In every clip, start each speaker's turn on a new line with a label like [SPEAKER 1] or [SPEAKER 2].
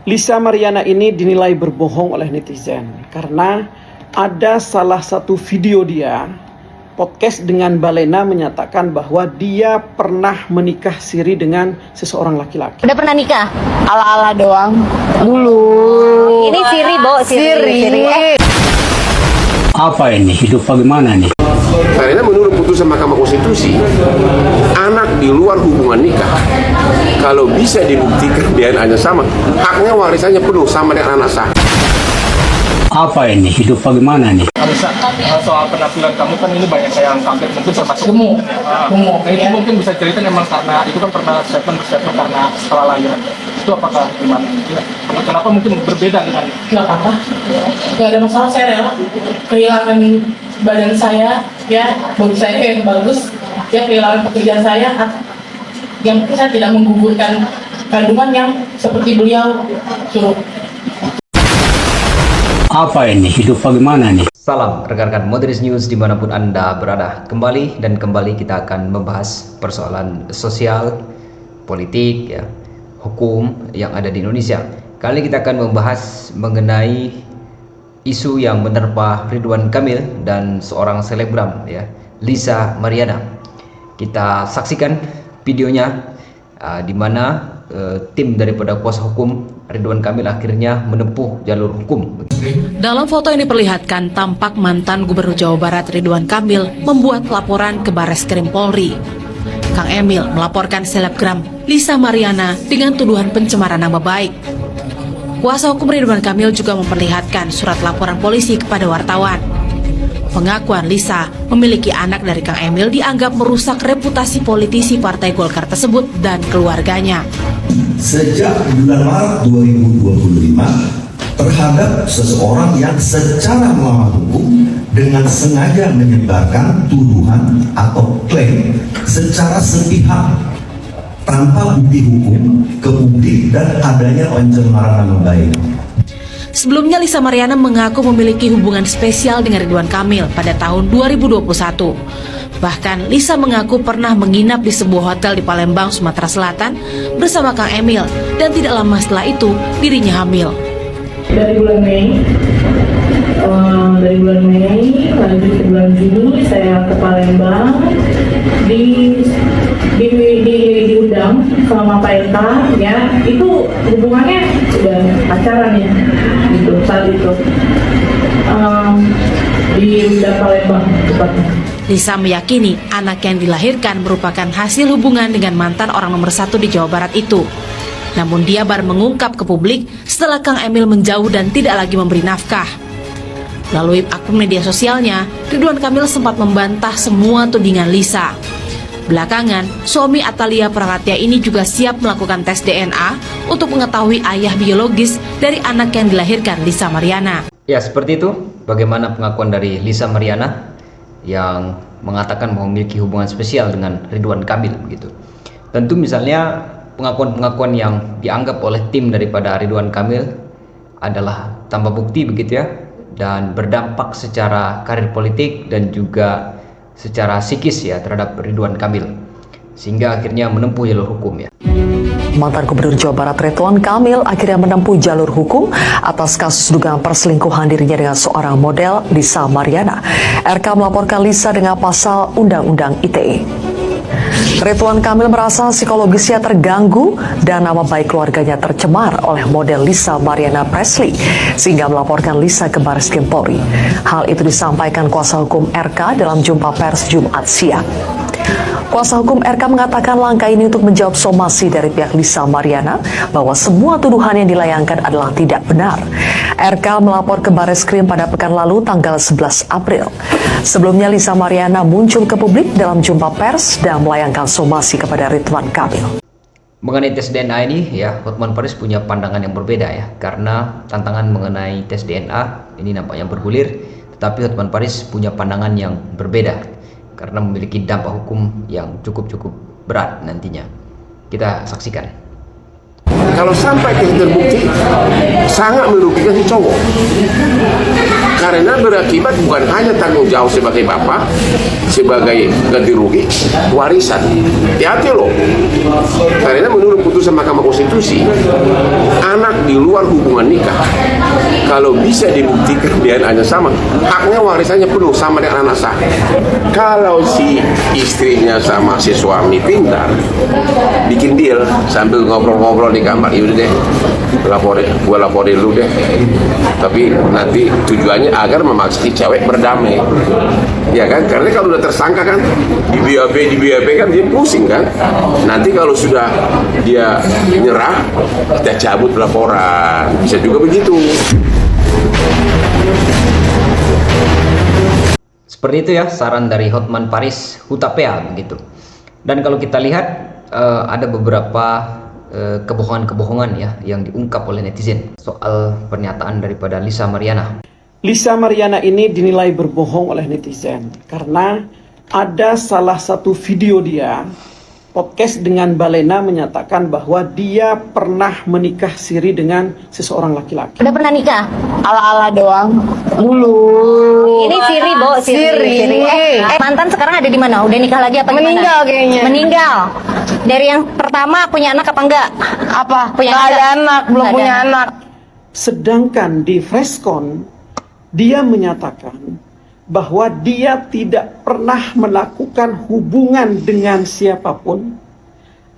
[SPEAKER 1] Lisa Mariana ini dinilai berbohong oleh netizen karena ada salah satu video dia podcast dengan Balena menyatakan bahwa dia pernah menikah siri dengan seseorang laki-laki.
[SPEAKER 2] Udah pernah nikah?
[SPEAKER 3] Ala-ala doang dulu.
[SPEAKER 2] Ini siri, Bo, siri.
[SPEAKER 4] Apa ini? Hidup bagaimana nih?
[SPEAKER 5] Karena menurut putusan Mahkamah Konstitusi, anak di luar hubungan nikah kalau bisa dibuktikan DNA-nya sama, haknya warisannya penuh sama dengan anak sah.
[SPEAKER 4] Apa ini? Hidup bagaimana nih?
[SPEAKER 6] Soal penampilan kamu kan ini banyak yang kaget, mungkin termasuk gemuk. Nah, itu mungkin bisa cerita memang karena itu kan pernah statement karena setelah lahiran. Itu apakah gimana? Kenapa mungkin berbeda dengan?
[SPEAKER 3] Nggak apa-apa, nggak ada masalah. Saya rela kehilangan badan saya, ya bagi saya yang bagus, ya kehilangan pekerjaan saya. Yang penting saya tidak menggugurkan kandungan yang seperti beliau suruh.
[SPEAKER 4] Apa ini? Hidup bagaimana nih?
[SPEAKER 7] Salam rekan-rekan Moderis News dimanapun Anda berada. Kembali kita akan membahas persoalan sosial, politik, ya, hukum yang ada di Indonesia. Kali ini kita akan membahas mengenai isu yang menerpa Ridwan Kamil dan seorang selebgram, ya, Lisa Mariana. Kita saksikan videonya di mana tim daripada kuasa hukum Ridwan Kamil akhirnya menempuh jalur hukum.
[SPEAKER 8] Dalam foto yang diperlihatkan, tampak mantan Gubernur Jawa Barat Ridwan Kamil membuat laporan ke Barreskrim Polri. Kang Emil melaporkan selebgram Lisa Mariana dengan tuduhan pencemaran nama baik. Kuasa hukum Ridwan Kamil juga memperlihatkan surat laporan polisi kepada wartawan. Pengakuan Lisa memiliki anak dari Kang Emil dianggap merusak reputasi politisi Partai Golkar tersebut dan keluarganya.
[SPEAKER 9] Sejak bulan Maret 2025 terhadap seseorang yang secara melawan hukum dengan sengaja menyebarkan tuduhan atau klaim secara sepihak tanpa bukti hukum ke publik dan adanya pencemaran nama baik.
[SPEAKER 8] Sebelumnya Lisa Mariana mengaku memiliki hubungan spesial dengan Ridwan Kamil pada tahun 2021. Bahkan Lisa mengaku pernah menginap di sebuah hotel di Palembang, Sumatera Selatan bersama Kang Emil dan tidak lama setelah itu dirinya hamil.
[SPEAKER 3] Dari bulan Mei lanjut ke bulan Juni saya ke Palembang diundang sama Pak Eta, ya itu hubungannya udah pacaran ya gitu saat itu diundang Palembang tepatnya.
[SPEAKER 8] Lisa meyakini anak yang dilahirkan merupakan hasil hubungan dengan mantan orang nomor 1 di Jawa Barat itu. Namun dia baru mengungkap ke publik setelah Kang Emil menjauh dan tidak lagi memberi nafkah. Melalui akun media sosialnya, Ridwan Kamil sempat membantah semua tudingan Lisa. Belakangan, suami Atalia Praratia ini juga siap melakukan tes DNA untuk mengetahui ayah biologis dari anak yang dilahirkan Lisa Mariana.
[SPEAKER 7] Ya, seperti itu bagaimana pengakuan dari Lisa Mariana yang mengatakan memiliki hubungan spesial dengan Ridwan Kamil begitu. Tentu misalnya pengakuan-pengakuan yang dianggap oleh tim daripada Ridwan Kamil adalah tanpa bukti begitu ya, dan berdampak secara karir politik dan juga secara psikis ya terhadap Ridwan Kamil, sehingga akhirnya menempuh jalur hukum ya.
[SPEAKER 10] Mantan Gubernur Jawa Barat Ridwan Kamil akhirnya menempuh jalur hukum atas kasus dugaan perselingkuhan dirinya dengan seorang model Lisa Mariana. RK melaporkan Lisa dengan pasal Undang-Undang ITE. Ridwan Kamil merasa psikologisnya terganggu dan nama baik keluarganya tercemar oleh model Lisa Mariana Presley sehingga melaporkan Lisa ke Barreskrim Polri. Hal itu disampaikan kuasa hukum RK dalam jumpa pers Jumat siang. Kuasa hukum RK mengatakan langkah ini untuk menjawab somasi dari pihak Lisa Mariana bahwa semua tuduhan yang dilayangkan adalah tidak benar. RK melapor ke Barreskrim pada pekan lalu tanggal 11 April. Sebelumnya Lisa Mariana muncul ke publik dalam jumpa pers dan melayangkan somasi kepada Ridwan Kamil.
[SPEAKER 7] Mengenai tes DNA ini ya, Hotman Paris punya pandangan yang berbeda ya, karena tantangan mengenai tes DNA ini nampaknya bergulir, tetapi Hotman Paris punya pandangan yang berbeda karena memiliki dampak hukum yang cukup berat nantinya. Kita saksikan.
[SPEAKER 5] Kalau sampai terbukti, sangat merugikan si cowok. Karena berakibat bukan hanya tanggung jawab sebagai bapak, sebagai ganti rugi, warisan. Hati-hati loh. Karena menurut putusan Mahkamah Konstitusi, anak di luar luar hubungan nikah, kalau bisa dibuktikan DNA-nya sama, haknya warisannya penuh sama dengan anak sah. Kalau si istrinya sama si suami pintar, bikin deal sambil ngobrol-ngobrol di kamar, yaudah deh, gue laporin lu deh. Tapi nanti tujuannya agar memaksa si cewek berdamai, ya kan? Karena kalau udah tersangka kan di BAP kan dia pusing kan. Nanti kalau sudah dia nyerah, kita cabut laporan, bisa juga begitu.
[SPEAKER 7] Seperti itu ya saran dari Hotman Paris Hutapea begitu. Dan kalau kita lihat ada beberapa kebohongan-kebohongan ya yang diungkap oleh netizen soal pernyataan daripada Lisa Mariana.
[SPEAKER 1] Lisa Mariana ini dinilai berbohong oleh netizen karena ada salah satu video dia podcast dengan Balena menyatakan bahwa dia pernah menikah siri dengan seseorang laki-laki.
[SPEAKER 2] Udah pernah nikah?
[SPEAKER 3] Ala-ala doang. Dulu.
[SPEAKER 2] Ini siri, Bo. Siri. Mantan sekarang ada di mana? Udah nikah lagi apa gimana?
[SPEAKER 3] Meninggal kayaknya.
[SPEAKER 2] Meninggal. Dari yang pertama punya anak apa enggak?
[SPEAKER 3] Apa?
[SPEAKER 2] Punya
[SPEAKER 3] Nggak ada anak, belum
[SPEAKER 2] Nggak
[SPEAKER 3] punya
[SPEAKER 2] ada.
[SPEAKER 3] anak.
[SPEAKER 1] Sedangkan di Freshcon dia menyatakan bahwa dia tidak pernah melakukan hubungan dengan siapapun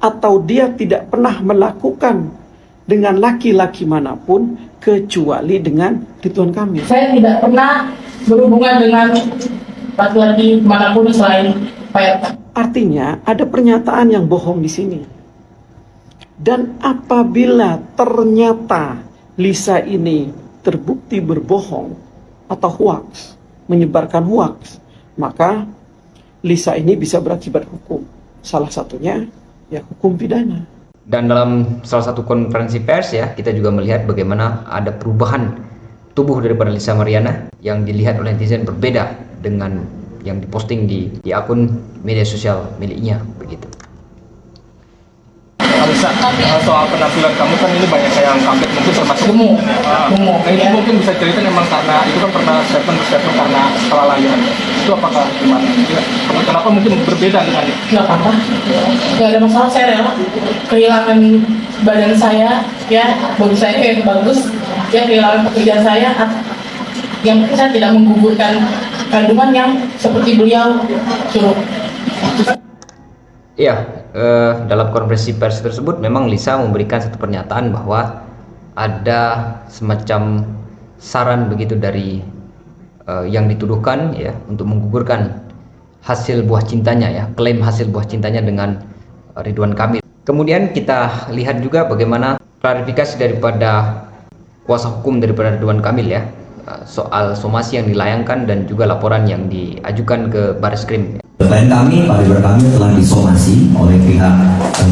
[SPEAKER 1] atau dia tidak pernah melakukan dengan laki-laki manapun kecuali dengan Ridwan Kamil.
[SPEAKER 3] Saya tidak pernah berhubungan dengan laki-laki manapun selain Pak RK.
[SPEAKER 1] Artinya ada pernyataan yang bohong di sini. Dan apabila ternyata Lisa ini terbukti berbohong atau hoax, menyebarkan hoax, maka Lisa ini bisa berakibat hukum. Salah satunya ya hukum pidana.
[SPEAKER 7] Dan dalam salah satu konferensi pers ya, kita juga melihat bagaimana ada perubahan tubuh daripada Lisa Mariana yang dilihat oleh netizen berbeda dengan yang diposting di akun media sosial miliknya begitu.
[SPEAKER 6] Alisa, soal penampilan kamu kan ini banyak yang kaget, mungkin termasuk
[SPEAKER 3] Gemuk.
[SPEAKER 6] Ini mungkin bisa cerita memang karena itu kan pernah statement karena setelah lahiran. Itu apakah gimana? Ya, kenapa mungkin berbeda dengan itu?
[SPEAKER 3] Nggak apa-apa. Nggak ada masalah, saya rela kehilangan badan saya, ya bagi saya yang bagus, ya kehilangan pekerjaan saya. Yang penting saya tidak menggugurkan kandungan yang seperti beliau suruh.
[SPEAKER 7] Iya, dalam konferensi pers tersebut memang Lisa memberikan satu pernyataan bahwa ada semacam saran begitu dari yang dituduhkan ya untuk menggugurkan hasil buah cintanya ya, klaim hasil buah cintanya dengan Ridwan Kamil. Kemudian kita lihat juga bagaimana klarifikasi daripada kuasa hukum daripada Ridwan Kamil ya soal somasi yang dilayangkan dan juga laporan yang diajukan ke Barreskrim.
[SPEAKER 9] Klien kami, Pak Ridwan Kamil telah disomasi oleh pihak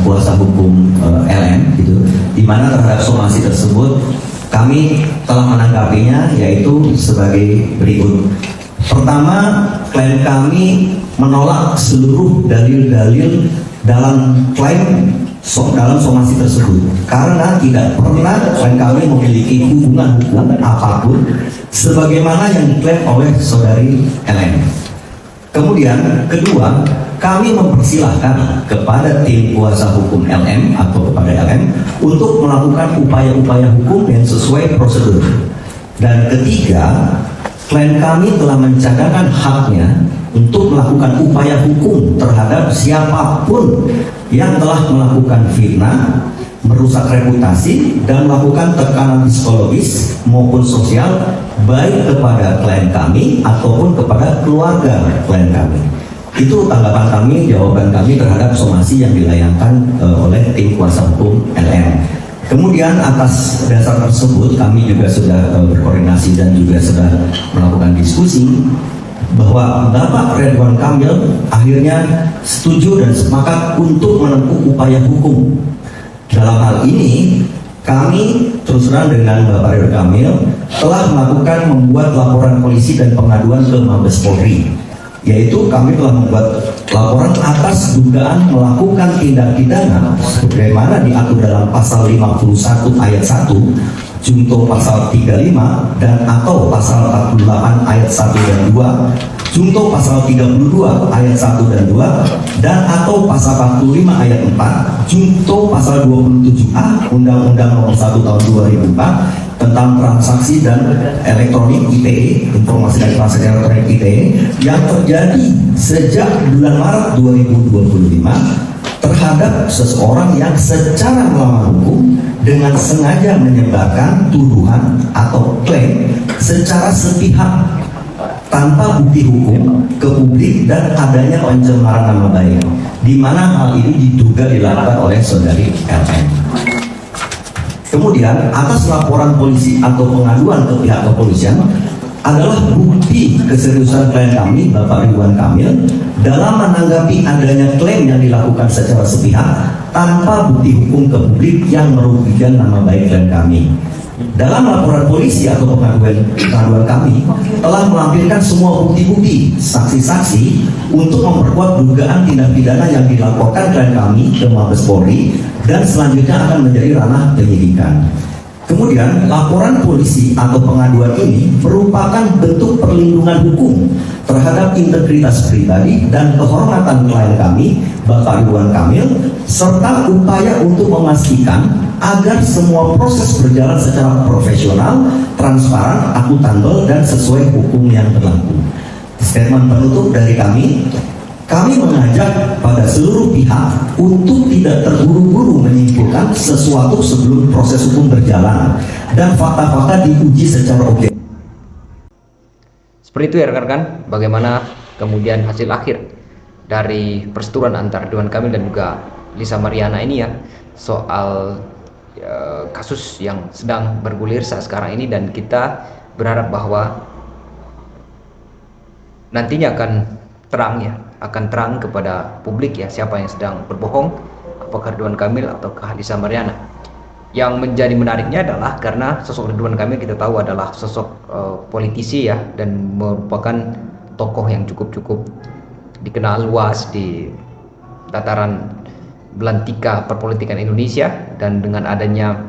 [SPEAKER 9] kuasa hukum LM, gitu, di mana terhadap somasi tersebut kami telah menanggapinya yaitu sebagai berikut. Pertama, klien kami menolak seluruh dalil-dalil dalam klaim dalam somasi tersebut karena tidak pernah klien kami memiliki hubungan hukum apapun sebagaimana yang diklaim oleh saudari LM. Kemudian kedua, kami mempersilahkan kepada tim kuasa hukum LM atau kepada LM untuk melakukan upaya-upaya hukum yang sesuai prosedur. Dan ketiga, klien kami telah mencadangkan haknya untuk melakukan upaya hukum terhadap siapapun yang telah melakukan fitnah, merusak reputasi, dan melakukan tekanan psikologis maupun sosial baik kepada klien kami ataupun kepada keluarga klien kami. Itu tanggapan kami, jawaban kami terhadap somasi yang dilayangkan oleh tim kuasa hukum LM. Kemudian atas dasar tersebut kami juga sudah berkoordinasi dan juga sudah melakukan diskusi bahwa Bapak Ridwan Kamil akhirnya setuju dan sepakat untuk menempuh upaya hukum. Dalam hal ini kami terus terang dengan Bapak Ridwan Kamil telah membuat laporan polisi dan pengaduan ke Mabes Polri, yaitu kami telah membuat laporan atas dugaan melakukan tindak pidana sebagaimana diatur dalam pasal 51 ayat 1 junto pasal 35 dan atau pasal 48 ayat 1 dan 2 Junto pasal 32 ayat 1 dan 2 dan atau pasal 45 ayat 4 junto pasal 27A Undang-Undang Nomor 1 Tahun 2004 tentang transaksi dan elektronik ITE, informasi dan transaksi elektronik ITE yang terjadi sejak bulan Maret 2025 terhadap seseorang yang secara melawan hukum dengan sengaja menyebarkan tuduhan atau klaim secara sepihak tanpa bukti hukum ke publik dan adanya pencemaran nama baik, di mana hal ini diduga dilakukan oleh saudari LM. Kemudian atas laporan polisi atau pengaduan ke pihak kepolisian adalah bukti keseriusan klien kami Bapak Ridwan Kamil dalam menanggapi adanya klaim yang dilakukan secara sepihak tanpa bukti hukum ke publik yang merugikan nama baik klien kami. Dalam laporan polisi atau pengaduan kami telah melampirkan semua bukti-bukti, saksi-saksi untuk memperkuat dugaan tindak pidana yang dilaporkan klien kami ke Mabes Polri dan selanjutnya akan menjadi ranah penyidikan. Kemudian laporan polisi atau pengaduan ini merupakan bentuk perlindungan hukum terhadap integritas pribadi dan kehormatan klien kami Bapak Ridwan Kamil serta upaya untuk memastikan agar semua proses berjalan secara profesional, transparan, akuntabel dan sesuai hukum yang berlaku. Statement penutup dari kami mengajak pada seluruh pihak untuk tidak terburu-buru menyimpulkan sesuatu sebelum proses hukum berjalan dan fakta-fakta diuji secara objektif.
[SPEAKER 7] Seperti itu ya rekan-rekan, bagaimana kemudian hasil akhir dari perseturuan antara Ridwan Kamil dan juga Lisa Mariana ini ya, soal kasus yang sedang bergulir saat sekarang ini, dan kita berharap bahwa nantinya akan terang kepada publik ya siapa yang sedang berbohong, apakah Ridwan Kamil ataukah Lisa Mariana. Yang menjadi menariknya adalah karena sosok Ridwan Kamil kita tahu adalah sosok politisi ya, dan merupakan tokoh yang cukup dikenal luas di tataran belantika perpolitikan Indonesia, dan dengan adanya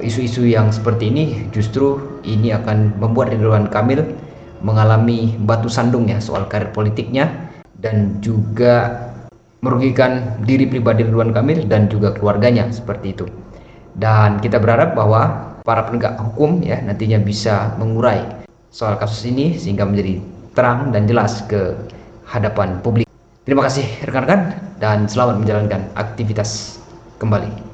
[SPEAKER 7] isu-isu yang seperti ini justru ini akan membuat Ridwan Kamil mengalami batu sandung ya soal karir politiknya, dan juga merugikan diri pribadi Ridwan Kamil dan juga keluarganya seperti itu. Dan kita berharap bahwa para penegak hukum ya nantinya bisa mengurai soal kasus ini sehingga menjadi terang dan jelas ke hadapan publik. Terima kasih rekan-rekan dan selamat menjalankan aktivitas kembali.